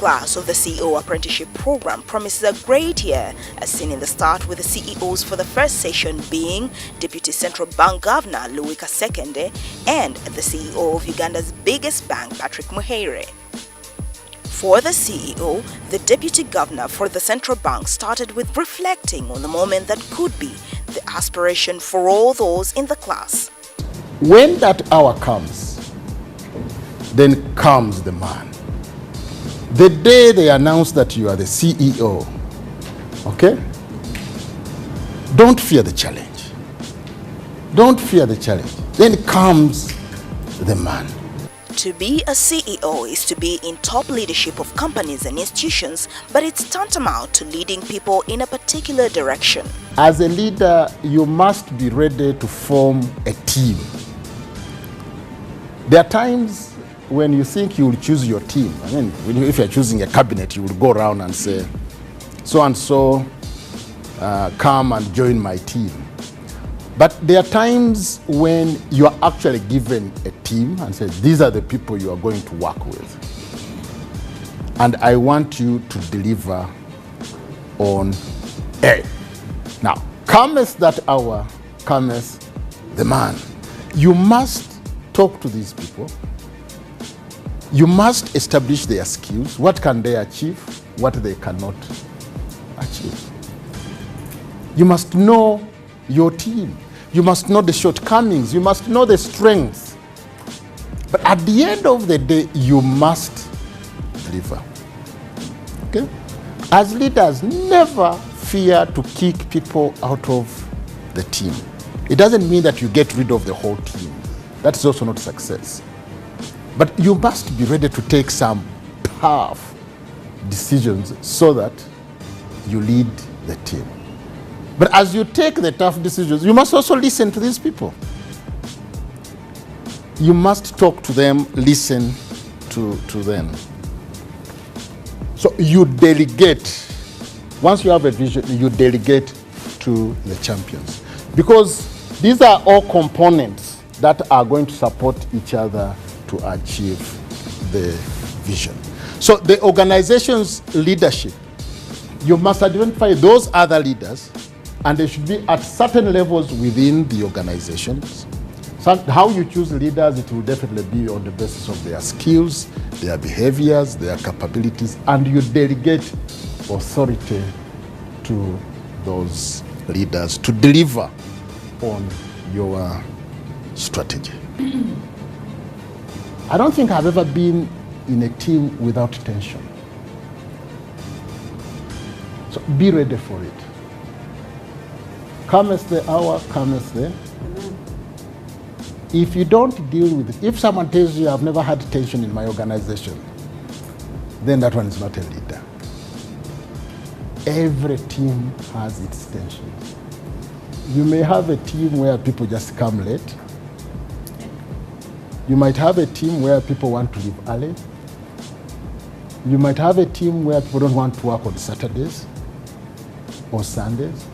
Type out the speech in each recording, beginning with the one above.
class of the CEO apprenticeship program promises a great year, as seen in the start, with the CEOs for the first session being Deputy Central Bank Governor Louis Kasekende and the CEO of Uganda's biggest bank, Patrick Muheire. For the CEO, the Deputy Governor for the Central Bank started with reflecting on the moment that could be the aspiration for all those in the class. When that hour comes, then comes the man. The day they announce that you are the CEO, okay? Don't fear the challenge. Don't fear the challenge. Then comes the man. To be a CEO is to be in top leadership of companies and institutions, but it's tantamount to leading people in a particular direction. As a leader, you must be ready to form a team. There are times when you think you will choose your team. I mean, if you're choosing a cabinet, you will go around and say, so-and-so, come and join my team. But there are times when you are actually given a team and say, these are the people you are going to work with. And I want you to deliver on A. Now, cometh that hour, cometh the man. You must talk to these people. You must establish their skills. What can they achieve? What they cannot achieve. You must know your team. You must know the shortcomings. You must know the strengths. But at the end of the day, you must deliver. Okay? As leaders, never fear to kick people out of the team. It doesn't mean that you get rid of the whole team. That is also not success. But you must be ready to take some tough decisions so that you lead the team. But as you take the tough decisions, you must also listen to these people. You must talk to them, listen to them. So you delegate. Once you have a vision, you delegate to the champions. Because these are all components that are going to support each other to achieve the vision. So the organization's leadership, you must identify those other leaders, and they should be at certain levels within the organizations. So how you choose leaders, it will definitely be on the basis of their skills, their behaviors, their capabilities, and you delegate authority to those leaders to deliver on your strategy. I don't think I've ever been in a team without tension. So be ready for it. Cometh the hour, cometh the. If you don't deal with it, if someone tells you I've never had tension in my organization, then that one is not a leader. Every team has its tensions. You may have a team where people just come late. You might have a team where people want to leave early. You might have a team where people don't want to work on Saturdays or Sundays.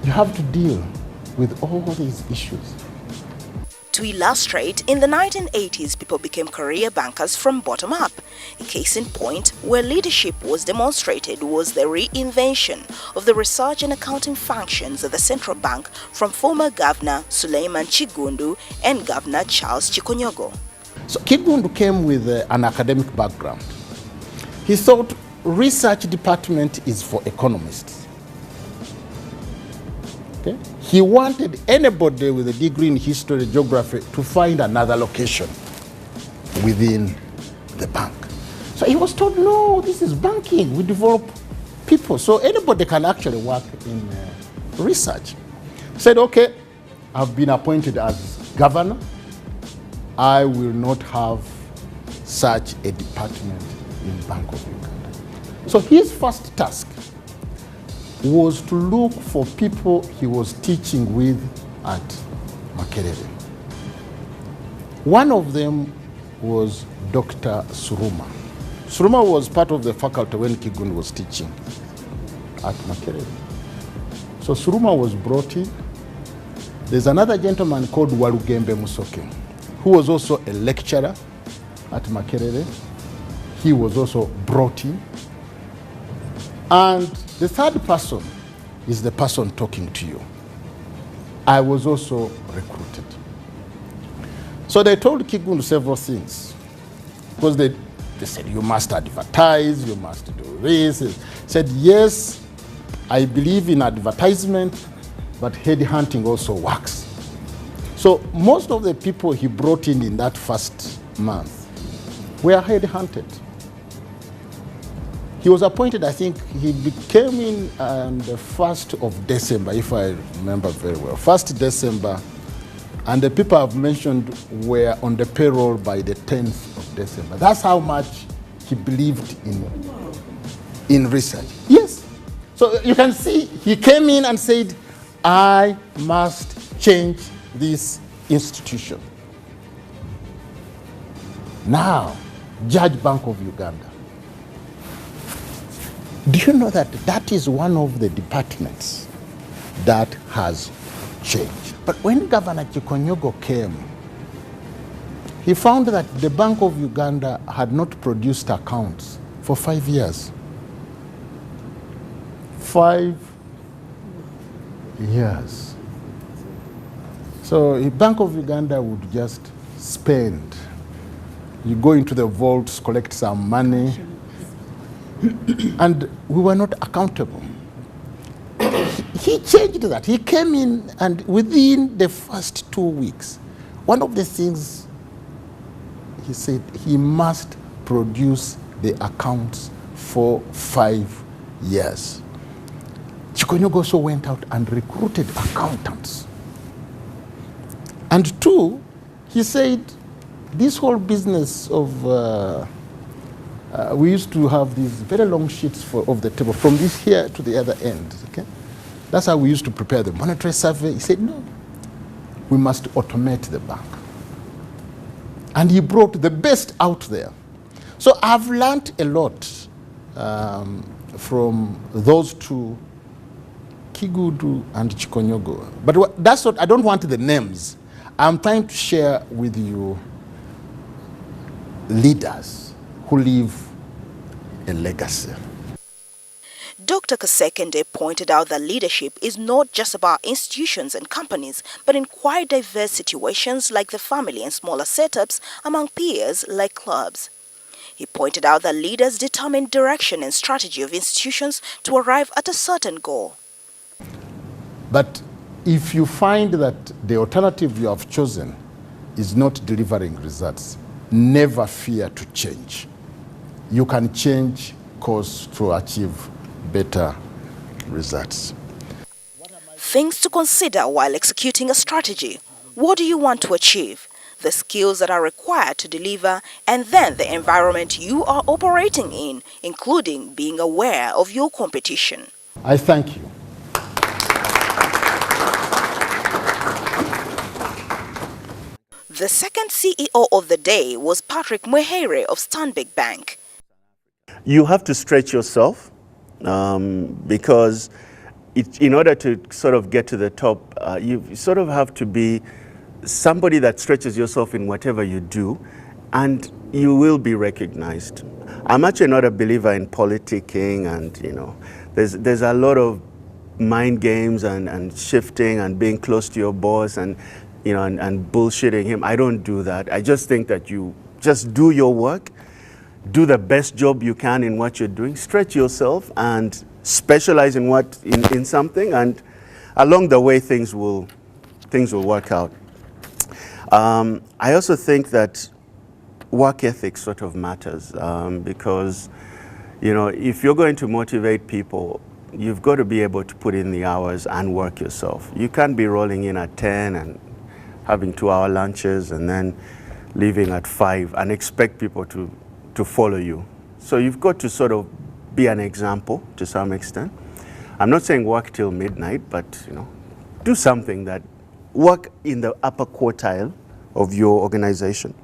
You have to deal with all these issues. To illustrate, in the 1980s, people became career bankers from bottom up. A case in point where leadership was demonstrated was the reinvention of the research and accounting functions of the central bank from former Governor Suleiman Chigundu and Governor Charles Chikonyogo. So Chigundu came with an academic background. He thought research department is for economists. Okay? He wanted anybody with a degree in history, geography to find another location within the bank. So he was told, no, this is banking. We develop people. So anybody can actually work in research. He said, okay, I've been appointed as governor. I will not have such a department in Bank of Uganda. So his first task was to look for people he was teaching with at Makerere. One of them was Dr. Suruma. Suruma was part of the faculty when Chigundu was teaching at Makerere. So Suruma was brought in. There's another gentleman called Walugembe Musoke, who was also a lecturer at Makerere. he was also brought in. And the third person is the person talking to you. I was also recruited. So they told Kigundu several things. Because they said, you must advertise, you must do this. He said, yes, I believe in advertisement, but headhunting also works. So most of the people he brought in that first month were headhunted. He was appointed, I think he became in on the 1st of December, if I remember very well. 1st December, and the people I've mentioned were on the payroll by the 10th of December. That's how much he believed in research. Yes. So you can see he came in and said, I must change this institution. Now, Judge Bank of Uganda. Do you know that that is one of the departments that has changed? But when Governor Chikonyogo came, he found that the Bank of Uganda had not produced accounts for 5 years. 5 years. So the Bank of Uganda would just spend. You go into the vaults, collect some money, and we were not accountable. He changed that. He came in, and within the first 2 weeks, one of the things he said, he must produce the accounts for 5 years. Chikonyogo also went out and recruited accountants. And 2, he said, this whole business of we used to have these very long sheets of the table from this here to the other end. Okay, that's how we used to prepare the monetary survey. He said, no, we must automate the bank. And he brought the best out there. So I've learned a lot from those two, Kigudu and Chikonyogo. But that's what, I don't want the names. I'm trying to share with you leaders who leave a legacy. Dr. Kasekende pointed out that leadership is not just about institutions and companies, but in quite diverse situations like the family and smaller setups among peers like clubs. He pointed out that leaders determine direction and strategy of institutions to arrive at a certain goal. But if you find that the alternative you have chosen is not delivering results, never fear to change. You can change course to achieve better results. Things to consider while executing a strategy. What do you want to achieve? The skills that are required to deliver, and then the environment you are operating in, including being aware of your competition. I thank you. The second CEO of the day was Patrick Mwehere of Stanbic Bank. You have to stretch yourself because in order to sort of get to the top, you sort of have to be somebody that stretches yourself in whatever you do, and you will be recognized. I'm actually not a believer in politicking, and there's a lot of mind games and shifting and being close to your boss and and bullshitting him. I don't do that. I just think that you just do your work, do the best job you can in what you're doing, stretch yourself and specialize in something, and along the way things will work out. I also think that work ethic sort of matters because if you're going to motivate people, you've got to be able to put in the hours and work yourself. You can't be rolling in at 10 and having 2-hour lunches and then leaving at 5 and expect people to follow you. So you've got to sort of be an example to some extent. I'm not saying work till midnight, but do something that work in the upper quartile of your organization.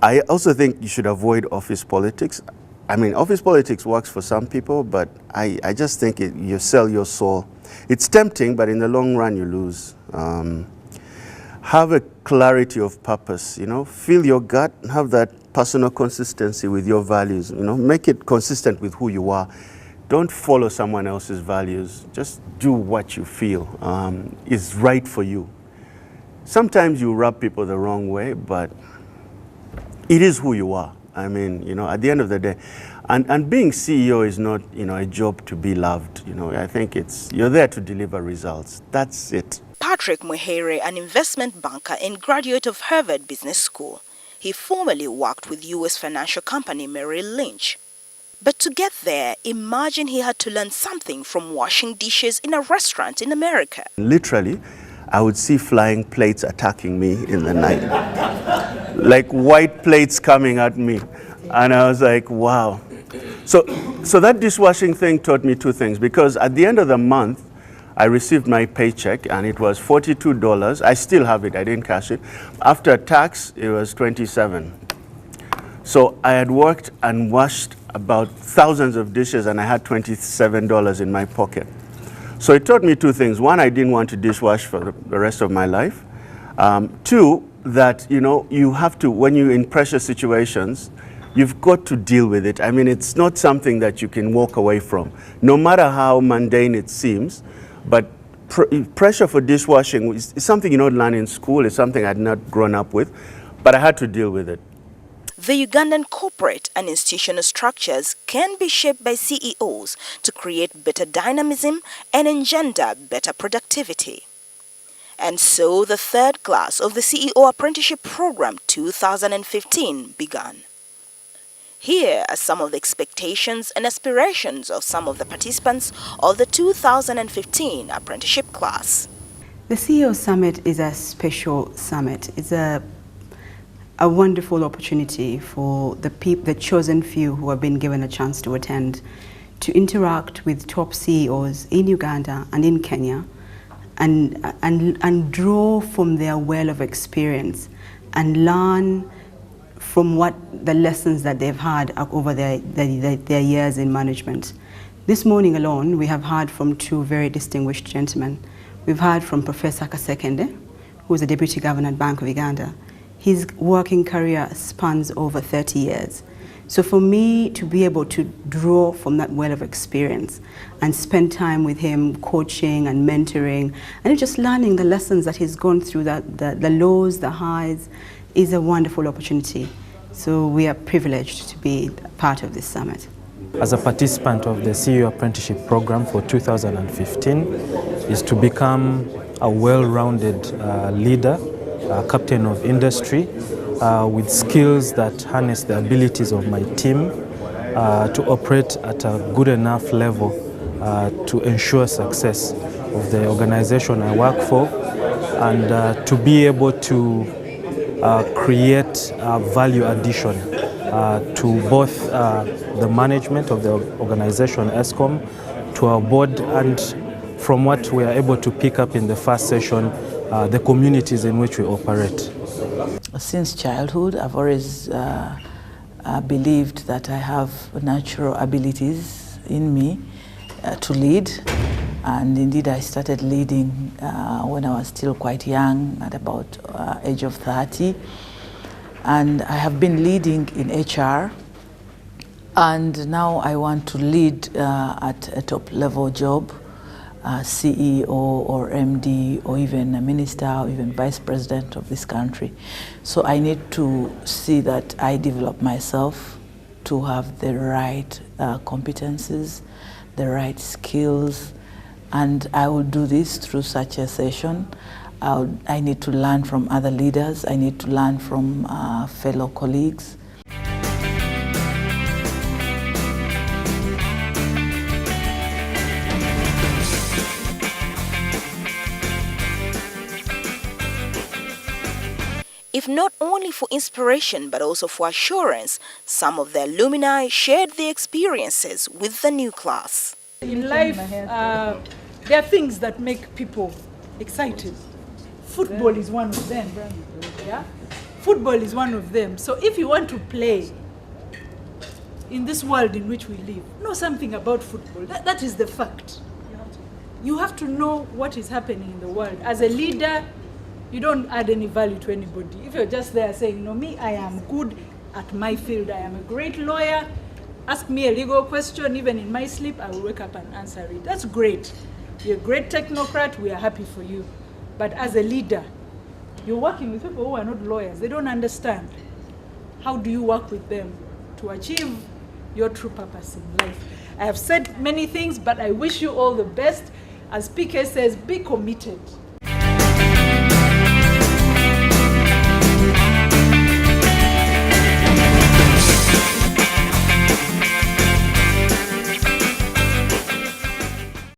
I also think you should avoid office politics. I mean, office politics works for some people, but I just think you sell your soul. It's tempting, but in the long run you lose. Have a clarity of purpose, feel your gut, have that personal consistency with your values. You know, make it consistent with who you are. Don't follow someone else's values. Just do what you feel is right for you. Sometimes you rub people the wrong way, but it is who you are. I mean, you know, at the end of the day, and being CEO is not, you know, a job to be loved. You know, I think you're there to deliver results. That's it. Patrick Muhere, an investment banker and graduate of Harvard Business School. He formerly worked with U.S. financial company Merrill Lynch. But to get there, imagine he had to learn something from washing dishes in a restaurant in America. Literally, I would see flying plates attacking me in the night. Like white plates coming at me. And I was like, wow. So that dishwashing thing taught me two things, because at the end of the month, I received my paycheck and it was $42. I still have it, I didn't cash it. After tax, it was $27. So I had worked and washed about thousands of dishes and I had $27 in my pocket. So it taught me two things. One, I didn't want to dishwash for the rest of my life. Two, that, you know, you have to, when you're in pressure situations, you've got to deal with it. I mean, it's not something that you can walk away from, no matter how mundane it seems. But pressure for dishwashing is something you don't learn in school. It's something I'd not grown up with, but I had to deal with it. The Ugandan corporate and institutional structures can be shaped by CEOs to create better dynamism and engender better productivity. And so the third class of the CEO Apprenticeship Program 2015 began. Here are some of the expectations and aspirations of some of the participants of the 2015 apprenticeship class. The CEO Summit is a special summit. It's a wonderful opportunity for the chosen few who have been given a chance to attend, to interact with top CEOs in Uganda and in Kenya, and draw from their well of experience and learn from what the lessons that they've had over their years in management. This morning alone, we have heard from two very distinguished gentlemen. We've heard from Professor Kasekende, who is the Deputy Governor at Bank of Uganda. His working career spans over 30 years. So for me to be able to draw from that well of experience and spend time with him coaching and mentoring and just learning the lessons that he's gone through, the lows, the highs, is a wonderful opportunity. So we are privileged to be part of this summit. As a participant of the CEO Apprenticeship Program for 2015 is to become a well-rounded leader, captain of industry, with skills that harness the abilities of my team to operate at a good enough level to ensure success of the organization I work for, and to be able to create value addition to both the management of the organization, ESCOM, to our board, and from what we are able to pick up in the first session, the communities in which we operate. Since childhood, I've always believed that I have natural abilities in me to lead. And indeed, I started leading when I was still quite young, at about age of 30. And I have been leading in HR. And now I want to lead at a top-level job, CEO or MD, or even a minister, or even vice president of this country. So I need to see that I develop myself to have the right competencies, the right skills, and I will do this through such a session. I need to learn from other leaders. I need to learn from fellow colleagues. If not only for inspiration but also for assurance, some of the alumni shared their experiences with the new class. In life, there are things that make people excited. Football is one of them. Yeah? Football is one of them. So if you want to play in this world in which we live, know something about football. That is the fact. You have to know what is happening in the world. As a leader, you don't add any value to anybody. If you're just there saying, no, me, I am good, at my field. I am a great lawyer. Ask me a legal question, even in my sleep, I will wake up and answer it. That's great. You're a great technocrat, we are happy for you. But as a leader, you're working with people who are not lawyers. They don't understand. How do you work with them to achieve your true purpose in life? I have said many things, but I wish you all the best. As PK says, be committed.